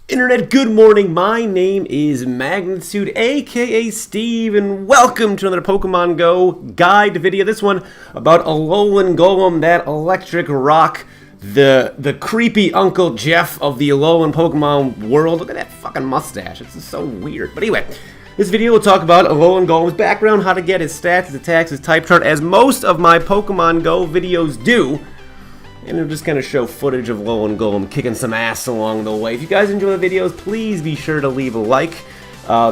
Internet, good morning. My name is Magnitude, aka Steve, and welcome to another Pokemon Go guide video. This one about Alolan Golem, that electric rock, the creepy Uncle Jeff of the Alolan Pokemon world. Look at that fucking mustache. It's just so weird. But anyway, this video will talk about Alolan Golem's background, how to get his stats, his attacks, his type chart, as most of my Pokemon Go videos do. And it'll just kind of show footage of Alolan Golem kicking some ass along the way. If you guys enjoy the videos, please be sure to leave a like.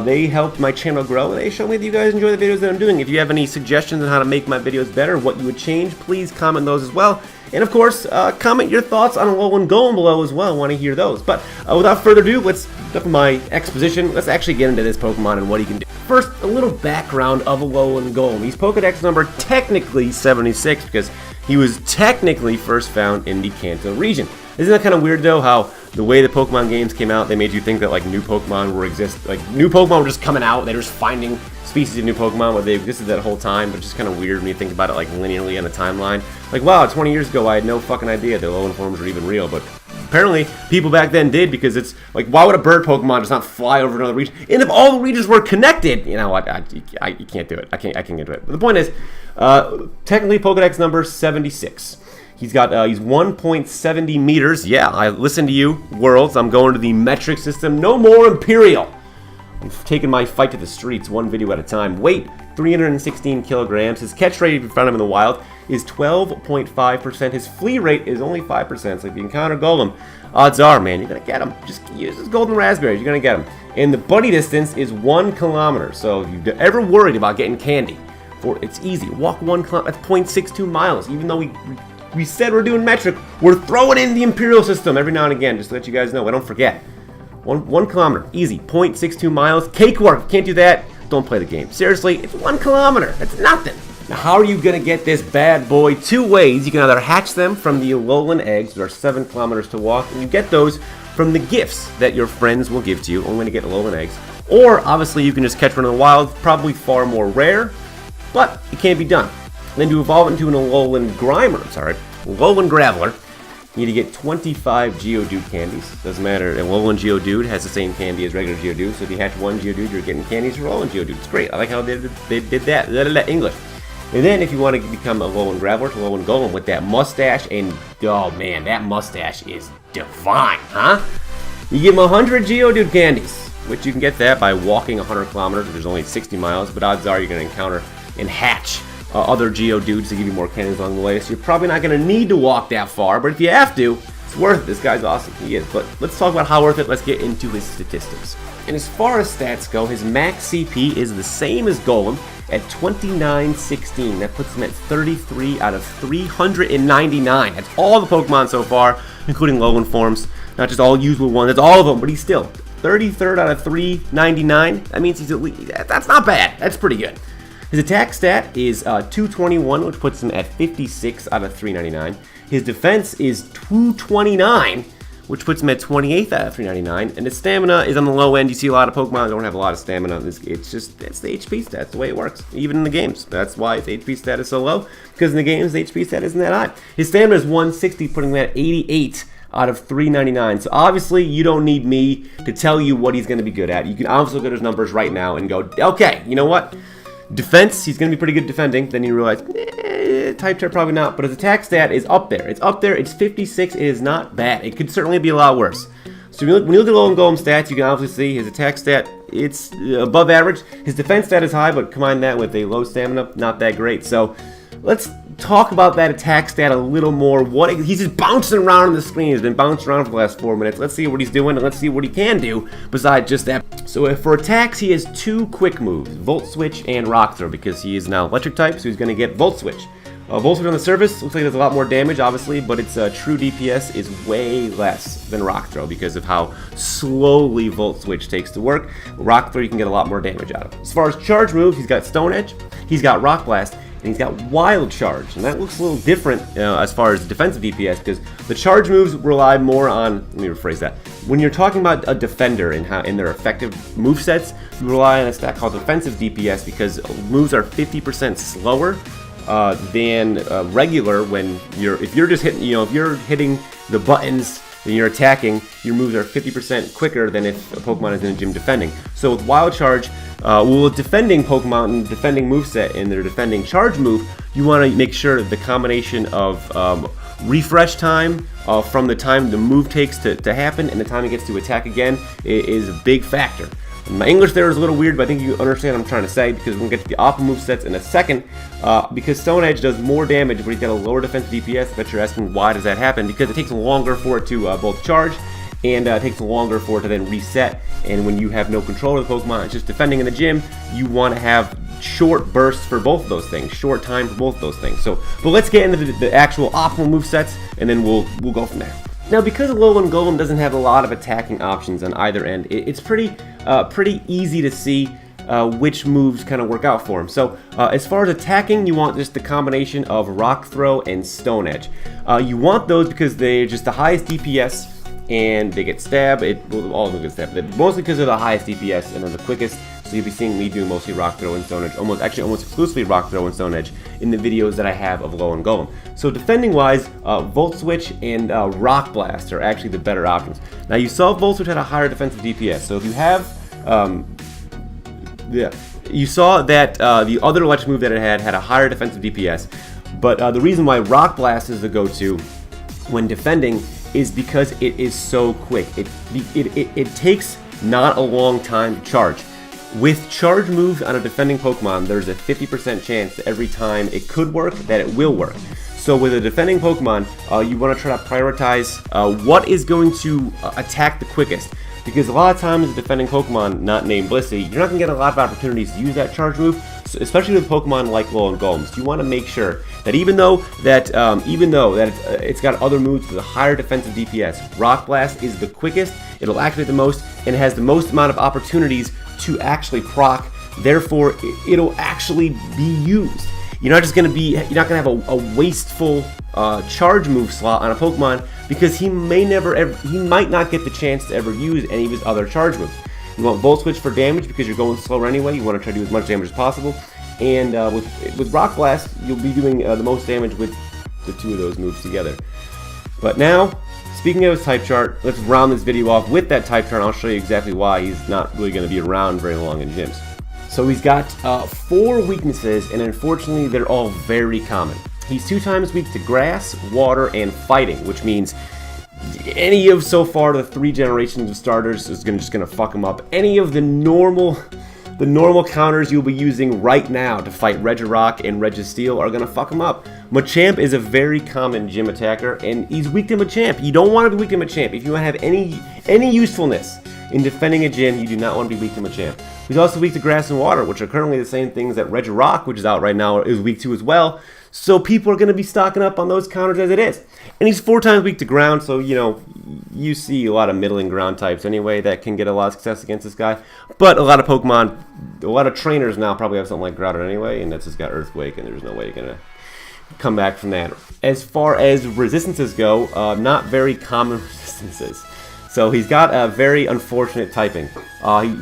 They help my channel grow, and they show me that you guys enjoy the videos that I'm doing. If you have any suggestions on how to make my videos better, what you would change, please comment those as well. And of course, comment your thoughts on Alolan Golem below as well. I want to hear those. But without further ado, enough of my exposition. Let's actually get into this Pokemon and what he can do. First, a little background of Alolan Golem. He's Pokedex number technically 76 because he was technically first found in the Kanto region. Isn't that kind of weird though, how the way the Pokemon games came out, they made you think that like new Pokemon new Pokemon were just coming out, they were just finding species of new Pokemon, but they existed that whole time, but it's just kind of weird when you think about it like linearly on a timeline. Like, wow, 20 years ago I had no fucking idea the Alolan forms were even real, but apparently people back then did, because it's like, why would a bird Pokemon just not fly over another region? And if all the regions were connected, you know what, you can't do it. I can't get to it. But the point is, technically Pokedex number 76. He's 1.70 meters. Yeah, I listen to you, worlds. I'm going to the metric system. No more Imperial. I'm taking my fight to the streets one video at a time. Weight, 316 kilograms. His catch rate, if you find him in the wild, is 12.5%. His flee rate is only 5%. So if you encounter Golem, odds are, man, you're going to get him. Just use his golden raspberries. You're going to get him. And the buddy distance is 1 kilometer. So if you're ever worried about getting candy, it's easy. Walk 1 kilometer. That's 0.62 miles. Even though we said we're doing metric, we're throwing in the Imperial system every now and again, just to let you guys know. I don't forget. 1 kilometer, easy, 0.62 miles, cakewalk. Can't do that, don't play the game. Seriously, it's 1 kilometer, that's nothing. Now, how are you gonna get this bad boy? 2 ways. You can either hatch them from the Alolan Eggs, which are 7 kilometers to walk, and you get those from the gifts that your friends will give to you, only to get Alolan Eggs. Or, obviously, you can just catch one in the wild, probably far more rare, but it can't be done. And then to evolve into an Alolan Graveler, you need to get 25 Geodude candies. Doesn't matter. Alolan Geodude has the same candy as regular Geodude, so if you hatch one Geodude, you're getting candies for Alolan Geodude. It's great. I like how they did that. English. And then if you want to become Alolan Graveler to Alolan Golem with that mustache, and oh man, that mustache is divine, huh? You give him 100 Geodude candies, which you can get that by walking 100 kilometers, which is only 60 miles, but odds are you're going to encounter and hatch other Geodudes to give you more candies along the way, so you're probably not going to need to walk that far, but if you have to, it's worth it. This guy's awesome. He is. But let's talk about how worth it. Let's get into his statistics. And as far as stats go, his max CP is the same as Golem at 2916. That puts him at 33 out of 399. That's all the Pokemon so far, including Alolan forms. Not just all usable ones, that's all of them, but he's still 33rd out of 399. That means he's at least, that's not bad. That's pretty good. His attack stat is 221, which puts him at 56 out of 399. His defense is 229, which puts him at 28th out of 399. And his stamina is on the low end. You see a lot of Pokemon that don't have a lot of stamina. It's the HP stat. That's the way it works, even in the games. That's why its HP stat is so low, because in the games, the HP stat isn't that high. His stamina is 160, putting him at 88 out of 399. So obviously, you don't need me to tell you what he's going to be good at. You can obviously look at his numbers right now and go, okay, you know what? Defense, he's going to be pretty good defending. Then you realize, type chart probably not. But his attack stat is up there. It's up there. It's 56. It is not bad. It could certainly be a lot worse. So when you look at Alolan Golem stats, you can obviously see his attack stat, it's above average. His defense stat is high, but combine that with a low stamina, not that great. So let's talk about that attack stat a little more. He's just bouncing around on the screen. He's been bouncing around for the last 4 minutes. Let's see what he's doing, and let's see what he can do besides just that. So for attacks, he has 2 quick moves, Volt Switch and Rock Throw, because he is now electric type, so he's going to get Volt Switch. Volt Switch on the surface looks like there's a lot more damage, obviously, but its true DPS is way less than Rock Throw because of how slowly Volt Switch takes to work. Rock Throw, you can get a lot more damage out of. As far as charge moves, he's got Stone Edge, he's got Rock Blast, and he's got Wild Charge, and that looks a little different as far as defensive DPS, because the charge moves rely more on, let me rephrase that, when you're talking about a defender and how in their effective move sets, you rely on a stat called defensive DPS because moves are 50% slower than regular when if you're just hitting, if you're hitting the buttons then you're attacking, your moves are 50% quicker than if a Pokemon is in a gym defending. So with Wild Charge, with defending Pokemon and defending moveset and their defending charge move, you want to make sure that the combination of refresh time from the time the move takes to happen and the time it gets to attack again is a big factor. My English there is a little weird, but I think you understand what I'm trying to say, because we're going to get to the optimal movesets in a second. Because Stone Edge does more damage, but he's got a lower defensive DPS. I bet you're asking why does that happen? Because it takes longer for it to both charge, and it takes longer for it to then reset. And when you have no control of the Pokemon, it's just defending in the gym, you want to have short bursts for both of those things, short time for both of those things. So, but let's get into the actual optimal movesets, and then we'll go from there. Now, because Alolan Golem doesn't have a lot of attacking options on either end, it's pretty easy to see which moves kind of work out for him. So, as far as attacking, you want just the combination of Rock Throw and Stone Edge. You want those because they're just the highest DPS, and they get stabbed. All of them get stabbed, mostly because they're the highest DPS and they're the quickest. So you'll be seeing me do mostly Rock Throw and Stone Edge, almost exclusively Rock Throw and Stone Edge in the videos that I have of Alolan Golem. So defending wise, Volt Switch and Rock Blast are actually the better options. Now you saw Volt Switch had a higher defensive DPS, so if you have, you saw that the other electric move that it had a higher defensive DPS, but the reason why Rock Blast is the go-to when defending is because it is so quick. It takes not a long time to charge. With charge moves on a defending Pokemon, there's a 50% chance that every time it could work, that it will work. So with a defending Pokemon, you want to try to prioritize what is going to attack the quickest. Because a lot of times, a defending Pokemon not named Blissey, you're not going to get a lot of opportunities to use that charge move, so especially with Pokemon like Alolan Golem. So you want to make sure that even though it's got other moves with a higher defensive DPS, Rock Blast is the quickest, it'll activate the most, and it has the most amount of opportunities to actually proc. Therefore, it'll actually be used. You're not going to have a wasteful charge move slot on a Pokemon, because he might not get the chance to ever use any of his other charge moves. You want Volt Switch for damage because you're going slower anyway. You want to try to do as much damage as possible. And with Rock Blast, you'll be doing the most damage with the two of those moves together. But now, speaking of his type chart, let's round this video off with that type chart, and I'll show you exactly why he's not really going to be around very long in gyms. So he's got 4 weaknesses, and unfortunately they're all very common. He's 2 times weak to grass, water, and fighting, which means any of so far the 3 generations of starters is just gonna fuck him up. Any of the normal counters you'll be using right now to fight Regirock and Registeel are gonna fuck him up. Machamp is a very common gym attacker, and he's weak to Machamp. You don't want to be weak to Machamp. If you want to have any usefulness in defending a gym, you do not want to be weak to Machamp. He's also weak to grass and water, which are currently the same things that Regirock, which is out right now, is weak to as well. So people are going to be stocking up on those counters as it is. And he's 4 times weak to ground, so, you see a lot of middling ground types anyway that can get a lot of success against this guy. But a lot of Pokemon, a lot of trainers now probably have something like Groudon anyway, and that's just got Earthquake, and there's no way you're going to come back from that. As far as resistances go, not very common resistances. So he's got a very unfortunate typing.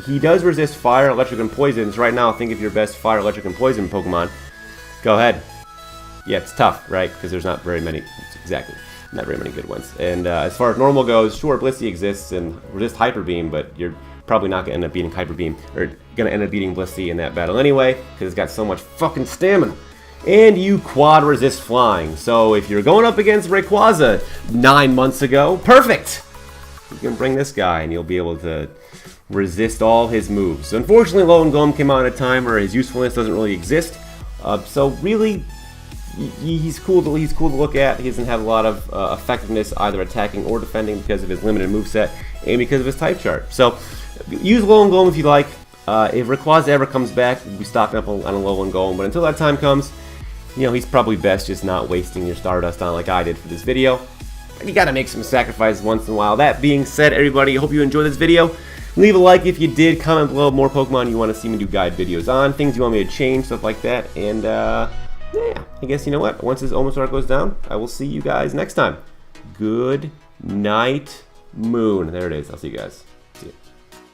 He does resist fire, electric, and poisons. Right now, think of your best fire, electric, and poison Pokemon. Go ahead. Yeah, it's tough, right? Because there's not very many, not very many good ones. And as far as normal goes, sure, Blissey exists and resist Hyper Beam, but you're probably not going to end up beating Hyper Beam, or going to end up beating Blissey in that battle anyway, because it's got so much fucking stamina. And you quad resist flying. So if you're going up against Rayquaza 9 months ago, perfect! You can bring this guy and you'll be able to resist all his moves. So unfortunately, Alolan Golem came out at a time where his usefulness doesn't really exist. So really, he's cool to look at. He doesn't have a lot of effectiveness either attacking or defending because of his limited moveset and because of his type chart. So use Alolan Golem if you like. If Rayquaza ever comes back, we'll be stocking up on Alolan Golem. But until that time comes, he's probably best just not wasting your Stardust on like I did for this video. You gotta make some sacrifices once in a while. That being said, everybody, I hope you enjoyed this video. Leave a like if you did. Comment below more Pokemon you want to see me do guide videos on, things you want me to change, stuff like that. And yeah, I guess you know what? Once this Almost Arc goes down, I will see you guys next time. Good night, Moon. There it is. I'll see you guys.